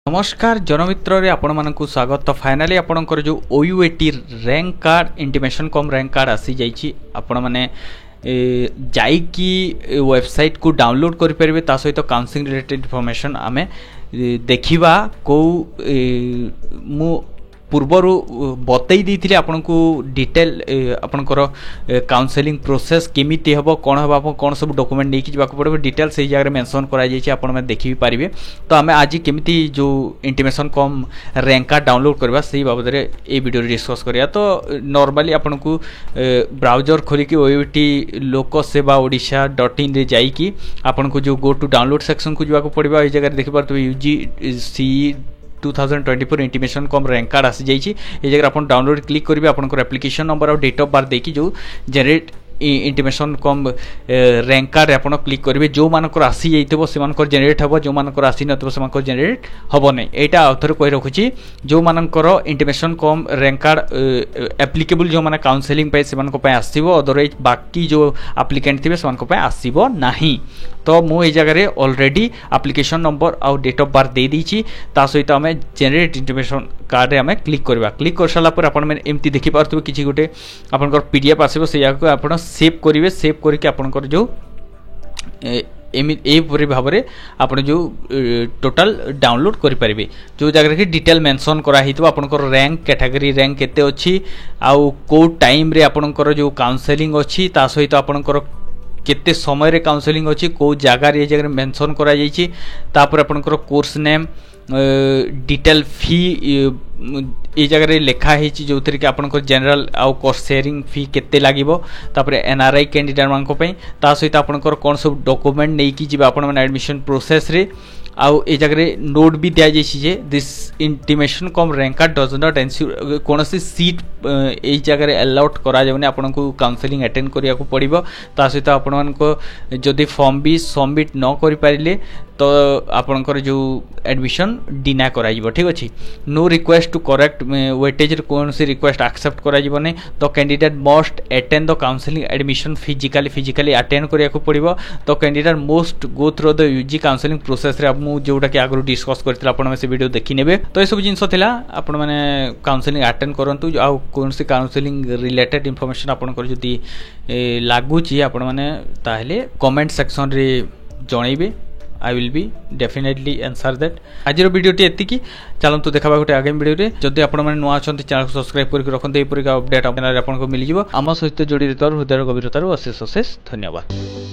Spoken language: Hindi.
नमस्कार जनमित्र रे आपण मानकु स्वागत। तो फाइनाली आपणकर जो OUAT rank card intimation cum rank card आसी जाइछि। आपण माने जाइकी वेबसाइट को डाउनलोड करि परिबे। ता सहित काउंसलिंग रिलेटेड इन्फॉर्मेशन आमे देखिबा को मु पूर्वरु बतई देइथिले आपनको डिटेल आपनकर काउंसलिंग प्रोसेस केमिति हबो कोन हबो आपन कोन सब डॉक्यूमेंट नेकी जिबा को पड़बे डिटेल सही जगह मेंशन करा जाइछि। आपण में देखि पारिबे। तो हमें आज केमिति जो intimation cum rank card download करबा सही बाबद रे ए वीडियो रे डिस्कस करिया। तो नॉर्मली आपनको ब्राउजर खोली के ओयूटी लोक सेवा ओडिशा.in रे जाई कि आपनको जो गो टू डाउनलोड सेक्शन को जिबा को पड़बा। ए जगह देखि पारतो UGC 2024 intimation cum rank card आसी जाइछि। ए जगह आपन डाउनलोड क्लिक करिवे। आपनकर एप्लिकेशन नंबर और डेट ऑफ बर्थ देखि जो generate intimation cum rank card आपन क्लिक करिवे। जो मानकर आसी जाइतबो से मानकर जनरेट हबो, जो मानकर आसी नतबो से मानकर जनरेट हबो नै। एटा अथर कहि रखुछि जो मानकर intimation cum rank card applicable जो माने काउंसलिंग पे से मानको पे आसीबो। अदरवाइज बाकी जो एप्लीकेंट थिबे से मानको पे आसीबो नाही। तो मु ए जगह रे ऑलरेडी एप्लीकेशन नंबर और डेट ऑफ बर्थ दे दीची। ता सहित हमें जनरेट इंटीमेशन कार्ड रे हमें क्लिक करबा। क्लिक कर साला पर आपण में एमती देखि पारथबे किछि गोटे आपनकर पीडीएफ आसीबो। से जाको आपण सेव करिवे। सेव करके आपनकर जो ए पूरी भाव में आपन जो टोटल डाउनलोड करि परिबे। जो जगह के डिटेल मेंशन करा हितबो आपनकर रैंक कैटेगरी रैंक केते अछि आउ को टाइम रे आपनकर जो काउंसलिंग अछि ता सहित आपनकर केते समय रे काउंसलिंग अछि को जगह रे जगह मेंशन करा जाइछि। तापर आपनकर कोर्स नेम डिटेल फी ए जगह रे लेखा हेछि जो तरी के आपनकर जनरल आउ कोर्स शेयरिंग फी केते लागिवो। तापर एनआरआई कैंडिडेट मानको पई ता सहित आपनकर कोन सब डॉक्यूमेंट नै कि जिबा आपन माने एडमिशन प्रोसेस रे। आउ ए जगह रे नोट भी दिया जाइछि जे this intimation cum rank card does not ensure कोनसी सीट ए जगह रे अलॉट करा जाउनी। आपनको काउंसलिंग अटेंड करिया को पड़िबो। ता सहित आपन मानको जदी फॉर्म भी सबमिट न करि पारिले तो आपनकर जो एडमिशन डिना करा जिवो। ठीक अछि। No request to correct weightage रे कोनसी रिक्वेस्ट एक्सेप्ट करा जिवो नै। तो candidate must attend the counselling admission physically attend करिया को पड़िबो। तो candidate must go through the UG counselling process रे मु जोटा कि आगु डिस्कस करथिला आपण में से वीडियो देखि नेबे। तो ए सब जिंस थिला आपण माने काउंसलिंग अटेंड करंतु। आ कोनसी काउंसलिंग रिलेटेड इंफॉर्मेशन आपनकर जदी लागु छि आपण माने ताहेले कमेंट सेक्शन रे जणाइबे। I will be definitely answer that। आज वीडियो टी एति की चलंतु देखाबा गोटे आगे वीडियो रे। जदि आपण माने नुआ अछंती चैनल को सब्सक्राइब करके रखंते। एपरि का अपडेट आपन को मिल जिवो। आम सहित जोड़ी रहतर हृदय गभीरतार अशेष अशेष धन्यवाद।